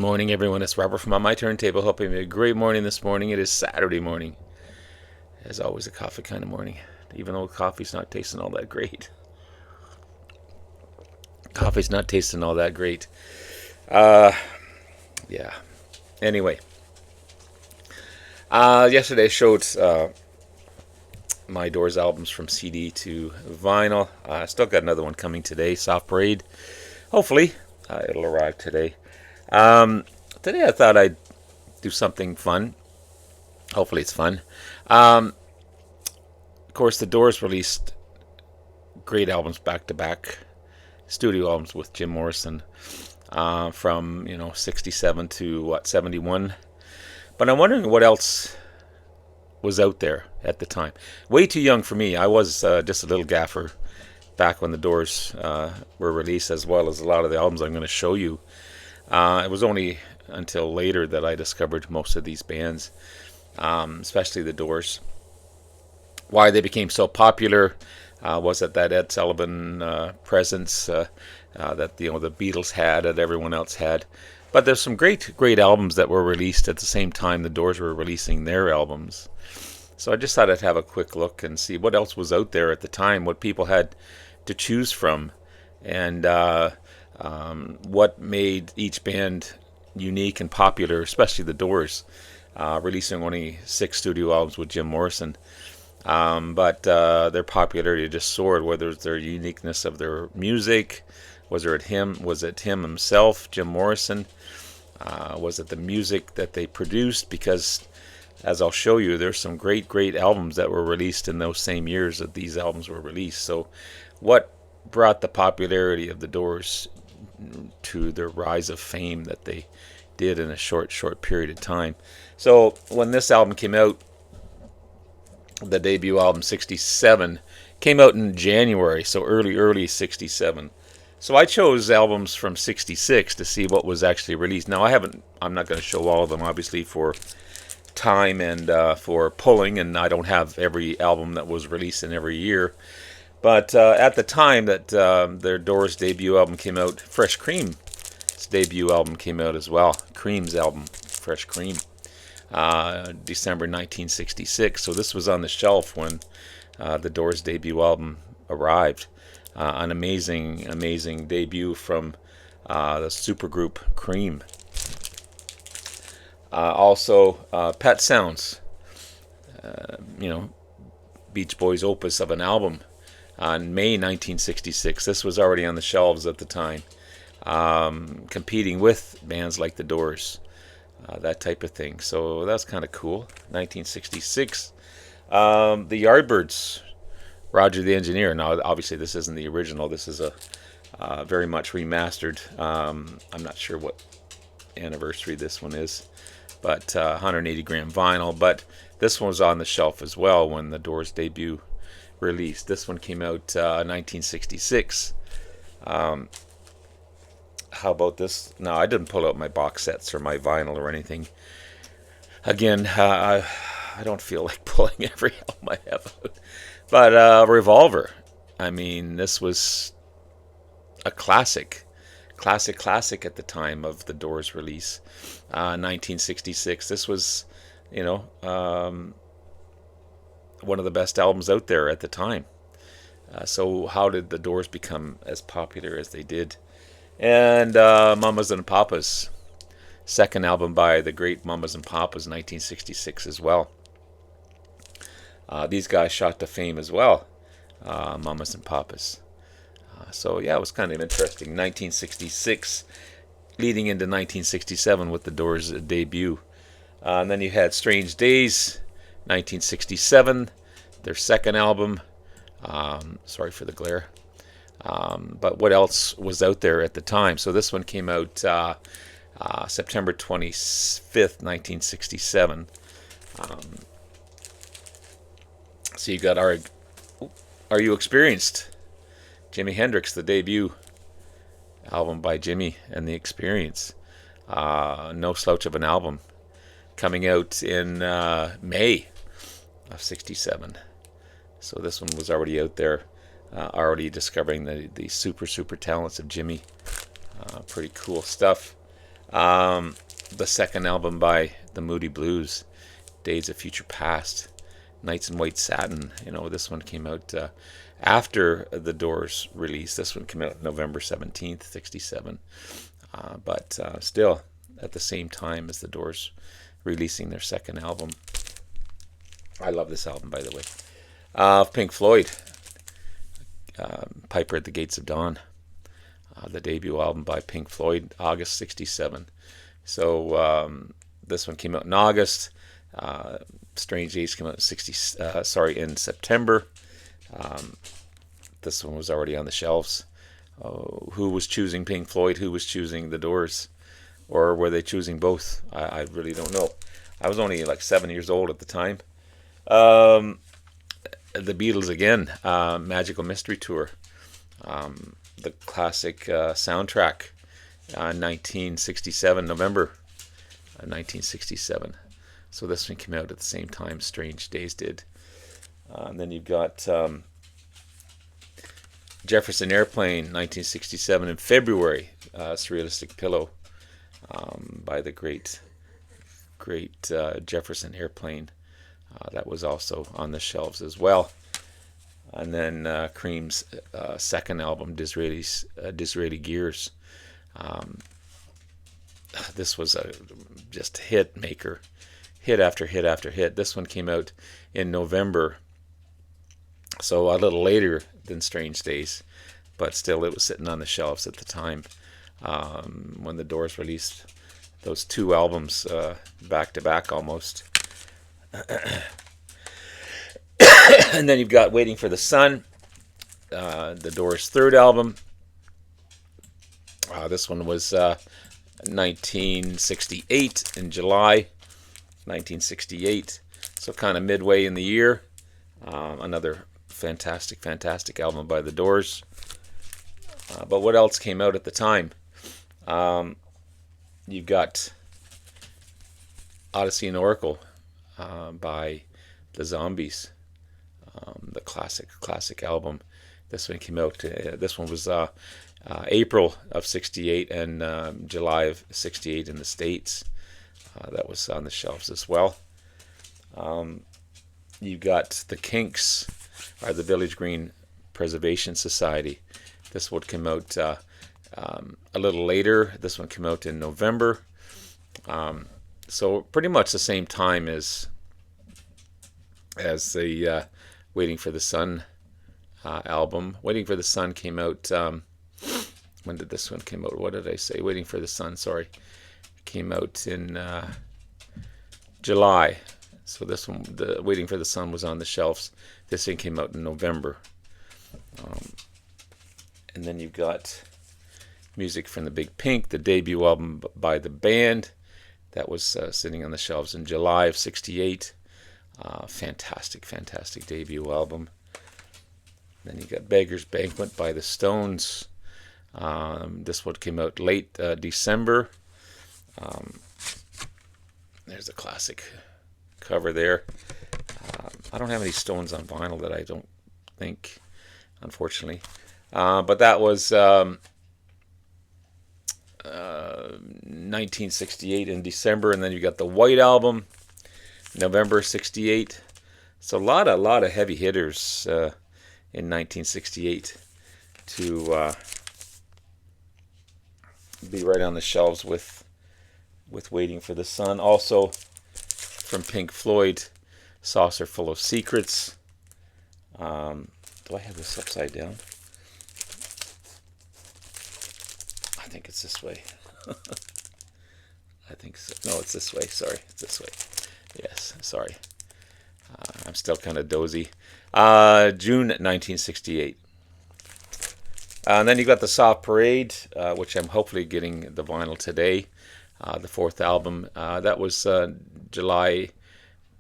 morning, everyone. It's Robert from On My Turntable. Hope you have a great morning this morning. It is Saturday morning. As always, a coffee kind of morning. Even though coffee's not tasting all that great. Coffee's not tasting all that great. Yeah. Anyway. Yesterday I showed my Doors albums from CD to vinyl. I still got another one coming today, Soft Parade. Hopefully, it'll arrive today. Today I thought I'd do something fun. Hopefully it's fun. Of course, the Doors released great albums back to back, studio albums with Jim Morrison from 67 to 71. But I'm wondering what else was out there at the time. Way too young for me. I was just a little gaffer back when the Doors were released, as well as a lot of the albums I'm going to show you. It was only until later that I discovered most of these bands, especially the Doors. Why they became so popular was it that Ed Sullivan presence that the Beatles had, that everyone else had. But there's some great albums that were released at the same time the Doors were releasing their albums. So I just thought I'd have a quick look and see what else was out there at the time, what people had to choose from, and what made each band unique and popular, especially the Doors, releasing only 6 studio albums with Jim Morrison. But their popularity just soared, whether it's their uniqueness of their music, was it him himself, Jim Morrison, was it the music that they produced? Because, as I'll show you, there's some great albums that were released in those same years that these albums were released. So what brought the popularity of the Doors to their rise of fame that they did in a short period of time? So when this album came out, the debut album 67 came out in January, so early 67. So I chose albums from 66 to see what was actually released. Now I'm not going to show all of them, obviously, for time and for pulling, and I don't have every album that was released in every year. But at the time that their Doors debut album came out, Fresh Cream's debut album came out as well. Cream's album, Fresh Cream, December 1966. So this was on the shelf when the Doors debut album arrived. An amazing debut from the supergroup Cream. Also, Pet Sounds, Beach Boys' opus of an album on May 1966. This was already on the shelves at the time, competing with bands like the Doors, that type of thing. So that's kind of cool. 1966. The Yardbirds, Roger the Engineer. Now, obviously, this isn't the original. This is a very much remastered. I'm not sure what anniversary this one is, but 180 gram vinyl. But this one was on the shelf as well when the Doors debut released. This one came out 1966. How about this? No, I didn't pull out my box sets or my vinyl or anything. Again, I don't feel like pulling every album I have out. But Revolver, I mean, this was a classic at the time of the Doors release, 1966. This was, one of the best albums out there at the time. So how did the Doors become as popular as they did? And Mamas and Papas, second album by the great Mamas and Papas, 1966 as well. These guys shot to fame as well, Mamas and Papas. So yeah, it was kind of interesting. 1966, leading into 1967 with the Doors' debut. And then you had Strange Days, 1967, their second album. Sorry for the glare. But what else was out there at the time? So this one came out September 25th, 1967. So you got Are You Experienced? Jimi Hendrix, the debut album by Jimi and the Experience. No slouch of an album, coming out in May of 67. So this one was already out there, already discovering the super talents of Jimi. Pretty cool stuff. The second album by the Moody Blues, Days of Future Past, Nights in White Satin. This one came out after the Doors release. This one came out November 17th, 67. But still, at the same time as the Doors releasing their second album. I love this album, by the way. Pink Floyd, Piper at the Gates of Dawn. The debut album by Pink Floyd, August 67. So this one came out in August. Strange Days came out in September. This one was already on the shelves. Who was choosing Pink Floyd? Who was choosing the Doors? Or were they choosing both? I really don't know. I was only like 7 years old at the time. The Beatles again, Magical Mystery Tour. The classic soundtrack, 1967, November 1967. So this one came out at the same time Strange Days did. And then you've got Jefferson Airplane, 1967 in February, Surrealistic Pillow, by the great Jefferson Airplane. That was also on the shelves as well. And then Cream's second album, Disraeli Gears. This was a just hit maker, hit after hit after hit. This one came out in November, so a little later than Strange Days, but still it was sitting on the shelves at the time when the Doors released those two albums back to back almost. And then you've got Waiting for the Sun, the Doors' third album. This one was 1968, in July 1968. So kind of midway in the year. Another fantastic album by the Doors. But what else came out at the time? You've got Odyssey and Oracle by the Zombies. The classic album. This one came out. This one was April of '68 and July of '68 in the States. That was on the shelves as well. You got the Kinks, or the Village Green Preservation Society. This one came out a little later. This one came out in November. So pretty much the same time as the Waiting for the Sun album. Waiting for the Sun came out. When did this one come out? What did I say? Waiting for the Sun. Sorry, came out in July. So this one, the Waiting for the Sun, was on the shelves. This thing came out in November. And then you've got music from the Big Pink, the debut album by the band. That was sitting on the shelves in July of '68. Fantastic debut album. Then you got Beggar's Banquet by the Stones. This one came out late December. There's a classic cover there. I don't have any Stones on vinyl, that I don't think, unfortunately. But that was 1968 in December, and then you got the White Album, November '68. So a lot of heavy hitters in 1968 to be right on the shelves with Waiting for the Sun. Also from Pink Floyd, Saucer Full of Secrets. Do I have this upside down? I think it's this way. I think so. No, it's this way. Sorry, it's this way. Yes, sorry. I'm still kind of dozy. June 1968. And then you got the Soft Parade, which I'm hopefully getting the vinyl today. The fourth album. That was July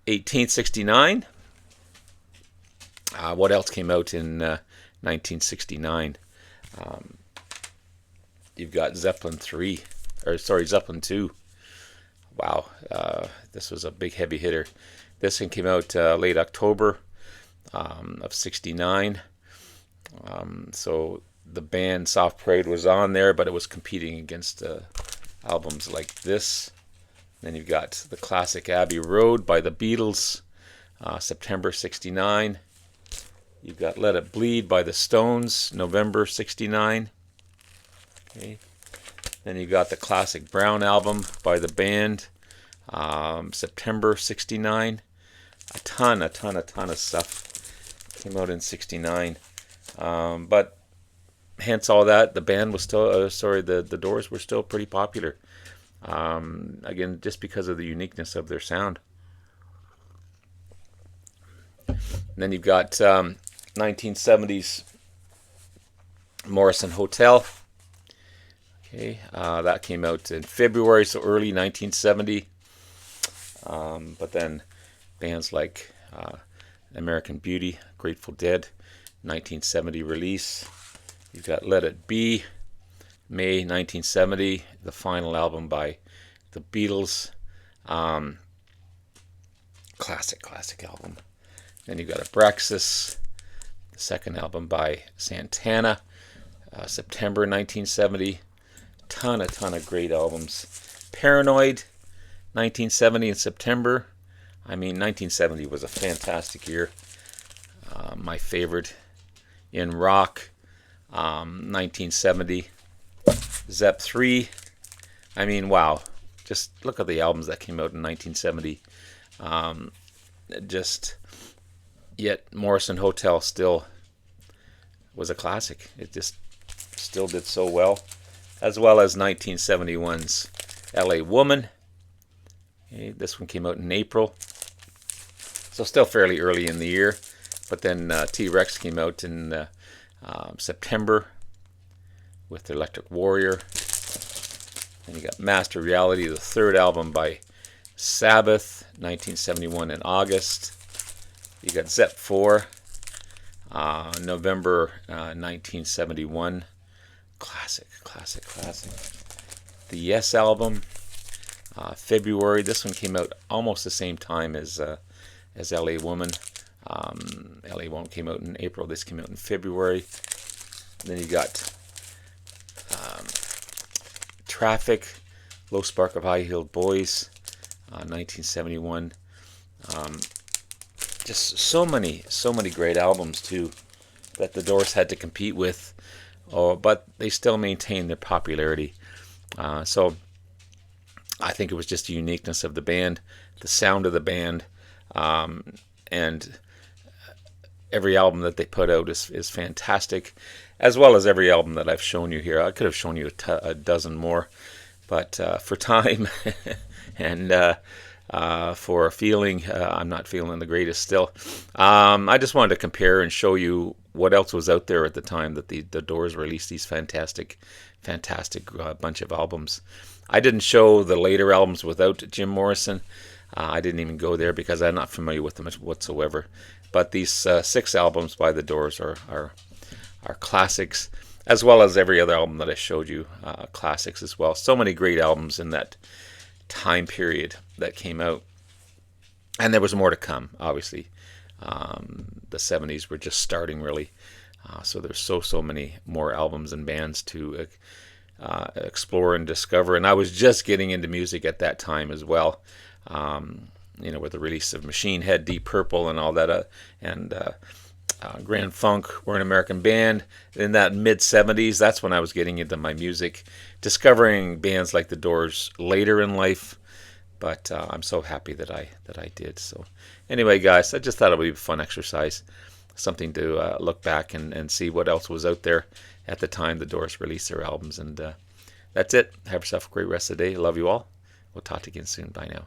18th, '69. What else came out in 1969? You've got Zeppelin 3, or sorry, Zeppelin 2. Wow, this was a big heavy hitter. This one came out late October of '69. So the band Soft Parade was on there, but it was competing against albums like this. Then you've got the classic Abbey Road by the Beatles, September 69. You've got Let It Bleed by the Stones, November 69. Okay. Then you've got the classic Brown album by the band, September 69. A ton of stuff came out in 69. But hence all that, the band was still, the Doors were still pretty popular. Again, just because of the uniqueness of their sound. And then you've got 1970s Morrison Hotel. Okay, that came out in February, so early 1970. But then bands like American Beauty, Grateful Dead, 1970 release. You've got Let It Be, May 1970, the final album by the Beatles. Classic album. Then you've got Abraxas, the second album by Santana, September 1970. Ton of great albums. Paranoid, 1970 in September. I mean, 1970 was a fantastic year. My favorite in rock, 1970. Zep 3. I mean, wow. Just look at the albums that came out in 1970. Yet Morrison Hotel still was a classic. It just still did so well. As well as 1971's LA Woman. Okay, this one came out in April. So still fairly early in the year. But then T-Rex came out in September with Electric Warrior. Then you got Master Reality, the third album by Sabbath, 1971 in August. You got Zep 4, November 1971. Classic. The Yes album, February. This one came out almost the same time as LA Woman. LA Woman came out in April. This came out in February. And then you got Traffic, Low Spark of High Heeled Boys, 1971. Just so many great albums too that the Doors had to compete with. But they still maintain their popularity. So I think it was just the uniqueness of the band, the sound of the band, and every album that they put out is fantastic, as well as every album that I've shown you here. I could have shown you a dozen more, but for time and for a feeling, I'm not feeling the greatest still. I just wanted to compare and show you what else was out there at the time that the Doors released these fantastic bunch of albums. I didn't show the later albums without Jim Morrison. I didn't even go there because I'm not familiar with them whatsoever. But these 6 albums by the Doors are classics, as well as every other album that I showed you, classics as well. So many great albums in that time period that came out. And there was more to come, obviously. The 70s were just starting, really. So there's so many more albums and bands to explore and discover. And I was just getting into music at that time as well. With the release of Machine Head, Deep Purple, and all that, and Grand Funk, We're an American Band. In that mid-70s, that's when I was getting into my music, discovering bands like the Doors later in life. But I'm so happy that I did. So anyway, guys, I just thought it would be a fun exercise, something to look back and see what else was out there at the time the Doors released their albums. And that's it. Have yourself a great rest of the day. Love you all. We'll talk to you again soon. Bye now.